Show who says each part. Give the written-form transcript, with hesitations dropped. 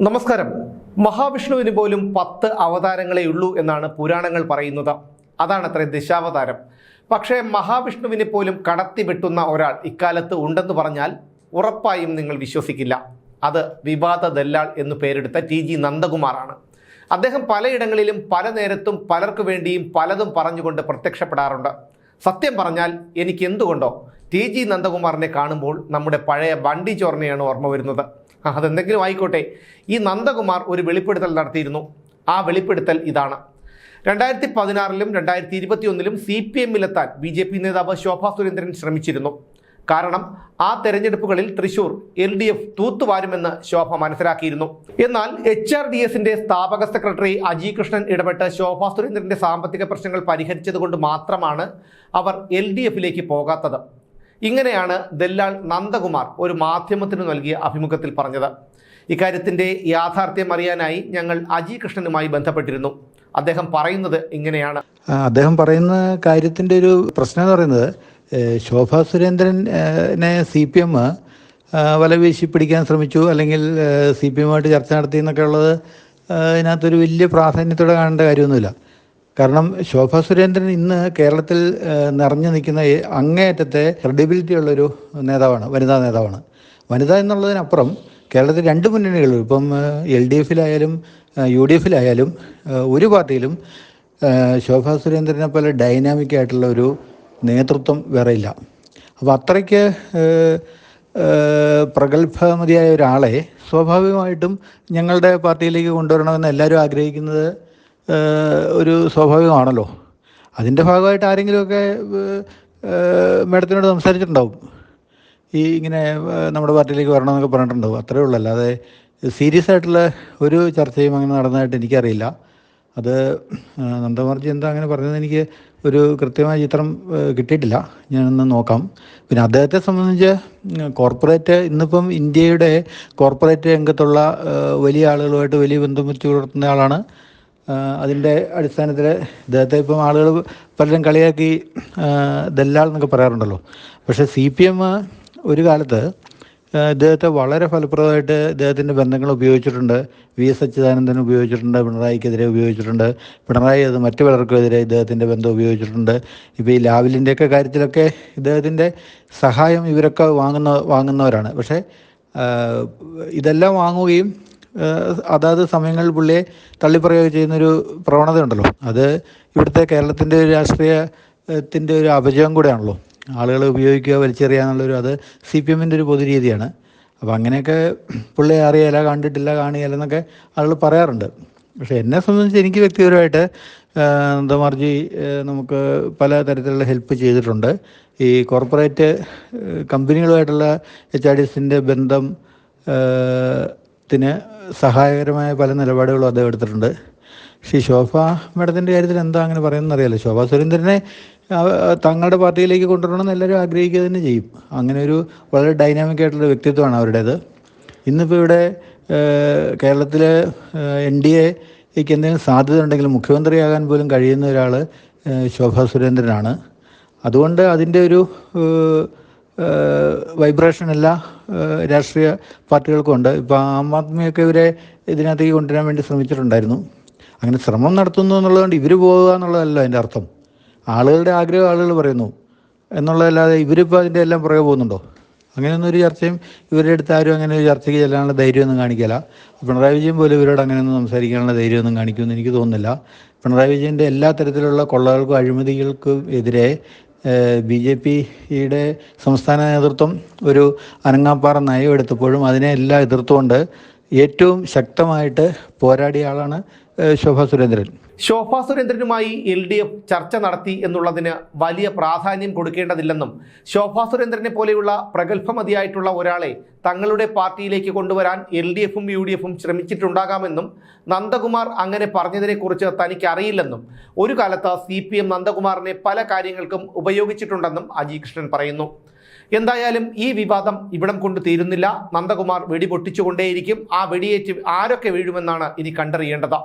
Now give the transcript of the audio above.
Speaker 1: നമസ്കാരം. മഹാവിഷ്ണുവിന് പോലും 10 അവതാരങ്ങളേ ഉള്ളൂ എന്നാണ് പുരാണങ്ങൾ പറയുന്നത്. അതാണത്രേ ദശാവതാരം. പക്ഷേ മഹാവിഷ്ണുവിനെ പോലും കടത്തി വെട്ടുന്ന ഒരാൾ ഇക്കാലത്ത് ഉണ്ടെന്ന് പറഞ്ഞാൽ ഉറപ്പായും നിങ്ങൾ വിശ്വസിക്കില്ല. അത് വിവാദ ദല്ലാൾ എന്ന് പേരെടുത്ത TG നന്ദകുമാറാണ്. അദ്ദേഹം പലയിടങ്ങളിലും പല നേരത്തും പലർക്കു വേണ്ടിയും പലതും പറഞ്ഞുകൊണ്ട് പ്രത്യക്ഷപ്പെടാറുണ്ട്. സത്യം പറഞ്ഞാൽ എനിക്ക് എന്തുകൊണ്ടോ TG നന്ദകുമാറിനെ കാണുമ്പോൾ നമ്മുടെ പഴയ ബണ്ടി ചോറിനെയാണ് ഓർമ്മ വരുന്നത്. അതെന്തെങ്കിലും ആയിക്കോട്ടെ, ഈ നന്ദകുമാർ ഒരു വെളിപ്പെടുത്തൽ നടത്തിയിരുന്നു. ആ വെളിപ്പെടുത്തൽ ഇതാണ്: 2016-ലും 2021-ലും CPM-ലെത്താൻ BJP നേതാവ് ശോഭാ സുരേന്ദ്രൻ ശ്രമിച്ചിരുന്നു. കാരണം ആ തെരഞ്ഞെടുപ്പുകളിൽ തൃശൂർ LDF തൂത്തുവാരുമെന്ന് ശോഭ മനസ്സിലാക്കിയിരുന്നു. എന്നാൽ HRDSന്റെ സ്ഥാപക സെക്രട്ടറി അജി കൃഷ്ണൻ ഇടപെട്ട് ശോഭാ സുരേന്ദ്രന്റെ സാമ്പത്തിക പ്രശ്നങ്ങൾ പരിഹരിച്ചതുകൊണ്ട് മാത്രമാണ് അവർ LDFിലേക്ക് പോകാത്തത്. ഇങ്ങനെയാണ് ദല്ലാൾ നന്ദകുമാർ ഒരു മാധ്യമത്തിന് നൽകിയ അഭിമുഖത്തിൽ പറഞ്ഞത്. ഇക്കാര്യത്തിൻ്റെ യാഥാർത്ഥ്യം അറിയാനായി ഞങ്ങൾ അജി കൃഷ്ണനുമായി ബന്ധപ്പെട്ടിരുന്നു. അദ്ദേഹം പറയുന്നത് ഇങ്ങനെയാണ്.
Speaker 2: അദ്ദേഹം പറയുന്ന കാര്യത്തിൻ്റെ ഒരു പ്രശ്നം എന്ന് പറയുന്നത്, ശോഭാ സുരേന്ദ്രനെ CPM വലവീശി പിടിക്കാൻ ശ്രമിച്ചു, അല്ലെങ്കിൽ CPM-ആയിട്ട് ചർച്ച നടത്തി എന്നൊക്കെ ഉള്ളത് ഇതിനകത്തൊരു വലിയ പ്രാധാന്യത്തോടെ കാണേണ്ട കാര്യമൊന്നുമില്ല. കാരണം ശോഭാ സുരേന്ദ്രൻ ഇന്ന് കേരളത്തിൽ നിറഞ്ഞു നിൽക്കുന്ന അങ്ങേയറ്റത്തെ ക്രെഡിബിലിറ്റി ഉള്ളൊരു നേതാവാണ്, വനിതാ നേതാവാണ്. വനിത എന്നുള്ളതിനപ്പുറം കേരളത്തിൽ 2 മുന്നണികളും, ഇപ്പം LDFിലായാലും UDFിലായാലും ഒരു പാർട്ടിയിലും ശോഭാ സുരേന്ദ്രനെ പോലെ ഡൈനാമിക് ആയിട്ടുള്ള ഒരു നേതൃത്വം വേറെ ഇല്ല. അപ്പോൾ അത്രയ്ക്ക് പ്രഗത്ഭമതിയായ ഒരാളെ സ്വാഭാവികമായിട്ടും ഞങ്ങളുടെ പാർട്ടിയിലേക്ക് കൊണ്ടുവരണമെന്ന് എല്ലാവരും ആഗ്രഹിക്കുന്നത് ഒരു സ്വാഭാവികമാണല്ലോ. അതിൻ്റെ ഭാഗമായിട്ട് ആരെങ്കിലുമൊക്കെ മാഡത്തിനോട് സംസാരിച്ചിട്ടുണ്ടാവും, ഇങ്ങനെ നമ്മുടെ പാർട്ടിയിലേക്ക് വരണമെന്നൊക്കെ പറഞ്ഞിട്ടുണ്ടാവും. അത്രയേ ഉള്ളൂ. അല്ലാതെ സീരിയസ് ആയിട്ടുള്ള ഒരു ചർച്ചയും അങ്ങനെ നടന്നതായിട്ട് എനിക്കറിയില്ല. അത് നന്ദകുമാർജി എന്താ അങ്ങനെ പറഞ്ഞത് എനിക്ക് ഒരു കൃത്യമായ ചിത്രം കിട്ടിയിട്ടില്ല. ഞാനൊന്ന് നോക്കാം. പിന്നെ അദ്ദേഹത്തെ സംബന്ധിച്ച് കോർപ്പറേറ്റ്, ഇന്നിപ്പം ഇന്ത്യയുടെ കോർപ്പറേറ്റ് രംഗത്തുള്ള വലിയ ആളുകളുമായിട്ട് വലിയ ബന്ധം വെച്ച് പുലർത്തുന്ന ആളാണ്. അതിൻ്റെ അടിസ്ഥാനത്തിൽ ഇദ്ദേഹത്തെ ഇപ്പം ആളുകൾ പലരും കളിയാക്കി ദല്ലാൾ എന്നൊക്കെ പറയാറുണ്ടല്ലോ. പക്ഷേ CPM ഒരു കാലത്ത് ഇദ്ദേഹത്തെ വളരെ ഫലപ്രദമായിട്ട് ഇദ്ദേഹത്തിൻ്റെ ബന്ധങ്ങൾ ഉപയോഗിച്ചിട്ടുണ്ട്. VS അച്യുതാനന്ദൻ ഉപയോഗിച്ചിട്ടുണ്ട്, പിണറായിക്കെതിരെ ഉപയോഗിച്ചിട്ടുണ്ട്, പിണറായി അത് മറ്റു പലർക്കുമെതിരെ ഇദ്ദേഹത്തിൻ്റെ ബന്ധം ഉപയോഗിച്ചിട്ടുണ്ട്. ഇപ്പോൾ ഈ ലാവലിൻ്റെയൊക്കെ കാര്യത്തിലൊക്കെ ഇദ്ദേഹത്തിൻ്റെ സഹായം ഇവരൊക്കെ വാങ്ങുന്നവരാണ്. പക്ഷേ ഇതെല്ലാം വാങ്ങുകയും അതാത് സമയങ്ങളിൽ പുള്ളിയെ തള്ളിപ്പറയുകയും ചെയ്യുന്നൊരു പ്രവണത ഉണ്ടല്ലോ. അത് ഇവിടുത്തെ കേരളത്തിൻ്റെ രാഷ്ട്രീയത്തിൻ്റെ ഒരു അപജയം കൂടെയാണല്ലോ. ആളുകൾ ഉപയോഗിക്കുക, വലിച്ചെറിയുക എന്നുള്ളൊരു, അത് CPM-ൻ്റെ ഒരു പൊതുരീതിയാണ്. അപ്പോൾ അങ്ങനെയൊക്കെ പുള്ളിയെ അറിയില്ല, കണ്ടിട്ടില്ല, കാണിയില്ല എന്നൊക്കെ ആളുകൾ പറയാറുണ്ട്. പക്ഷേ എന്നെ സംബന്ധിച്ച് എനിക്ക് വ്യക്തിപരമായിട്ട് നന്ദകുമാർജി നമുക്ക് പല തരത്തിലുള്ള ഹെൽപ്പ് ചെയ്തിട്ടുണ്ട്. ഈ കോർപ്പറേറ്റ് കമ്പനികളുമായിട്ടുള്ള HRDSൻ്റെ ബന്ധം ത്തിന് സഹായകരമായ പല നിലപാടുകളും അദ്ദേഹം എടുത്തിട്ടുണ്ട്. പക്ഷേ ശോഭാ മാഡത്തിൻ്റെ കാര്യത്തിൽ എന്താ അങ്ങനെ പറയുന്നതെന്ന് അറിയാലോ. ശോഭാ സുരേന്ദ്രനെ തങ്ങളുടെ പാർട്ടിയിലേക്ക് കൊണ്ടുവരണമെന്ന് എല്ലാവരും ആഗ്രഹിക്കുക തന്നെ ചെയ്യും. അങ്ങനെ ഒരു വളരെ ഡൈനാമിക് ആയിട്ടുള്ള വ്യക്തിത്വമാണ് അവരുടേത്. ഇന്നിപ്പോൾ ഇവിടെ കേരളത്തിൽ NDAക്ക് എന്തെങ്കിലും സാധ്യത ഉണ്ടെങ്കിൽ മുഖ്യമന്ത്രിയാകാൻ പോലും കഴിയുന്ന ഒരാൾ ശോഭാ സുരേന്ദ്രനാണ്. അതുകൊണ്ട് അതിൻ്റെ ഒരു വൈബ്രേഷൻ എല്ലാ രാഷ്ട്രീയ പാർട്ടികൾക്കും ഉണ്ട്. ഇപ്പോൾ ആം ആദ്മിയൊക്കെ ഇവരെ ഇതിനകത്തേക്ക് കൊണ്ടുവരാൻ വേണ്ടി ശ്രമിച്ചിട്ടുണ്ടായിരുന്നു. അങ്ങനെ ശ്രമം നടത്തുന്നു എന്നുള്ളതുകൊണ്ട് ഇവർ പോകുക എന്നുള്ളതല്ല അതിൻ്റെ അർത്ഥം. ആളുകളുടെ ആഗ്രഹം ആളുകൾ പറയുന്നു എന്നുള്ളതല്ലാതെ ഇവരിപ്പോൾ അതിൻ്റെ എല്ലാം പുറകെ പോകുന്നുണ്ടോ? അങ്ങനെയൊന്നും ഒരു ചർച്ചയും ഇവരുടെ അടുത്ത് ആരും അങ്ങനെ ഒരു ചർച്ചയ്ക്ക് ചെല്ലാനുള്ള ധൈര്യമൊന്നും കാണിക്കില്ല. പിണറായി വിജയൻ പോലും ഇവരോട് അങ്ങനെയൊന്നും സംസാരിക്കാനുള്ള ധൈര്യമൊന്നും കാണിക്കുമെന്ന് എനിക്ക് തോന്നുന്നില്ല. പിണറായി വിജയൻ്റെ എല്ലാ തരത്തിലുള്ള കൊള്ളകൾക്കും അഴിമതികൾക്കും എതിരെ BJPയുടെ സംസ്ഥാന നേതൃത്വം ഒരു അനങ്ങാപ്പാറ നയം എടുത്തപ്പോഴും അതിനെ എല്ലാം എതിർത്തുകൊണ്ട് ഏറ്റവും ശക്തമായിട്ട് പോരാടിയ ആളാണ് ശോഭാ സുരേന്ദ്രൻ.
Speaker 1: ശോഭാ സുരേന്ദ്രനുമായി LDF ചർച്ച നടത്തി എന്നുള്ളതിന് വലിയ പ്രാധാന്യം കൊടുക്കേണ്ടതില്ലെന്നും ശോഭാ സുരേന്ദ്രനെ പോലെയുള്ള പ്രഗത്ഭമതിയായിട്ടുള്ള ഒരാളെ തങ്ങളുടെ പാർട്ടിയിലേക്ക് കൊണ്ടുവരാൻ LDFും UDFും ശ്രമിച്ചിട്ടുണ്ടാകാമെന്നും നന്ദകുമാർ അങ്ങനെ പറഞ്ഞതിനെക്കുറിച്ച് തനിക്ക് അറിയില്ലെന്നും ഒരു കാലത്ത് CPM നന്ദകുമാറിനെ പല കാര്യങ്ങൾക്കും ഉപയോഗിച്ചിട്ടുണ്ടെന്നും അജി കൃഷ്ണൻ പറയുന്നു. എന്തായാലും ഈ വിവാദം ഇവിടം കൊണ്ട് തീരുന്നില്ല. നന്ദകുമാർ വെടിപൊട്ടിച്ചുകൊണ്ടേയിരിക്കും. ആ വെടിയേറ്റ് ആരൊക്കെ വീഴുമെന്നാണ് ഇനി കണ്ടറിയേണ്ടത്.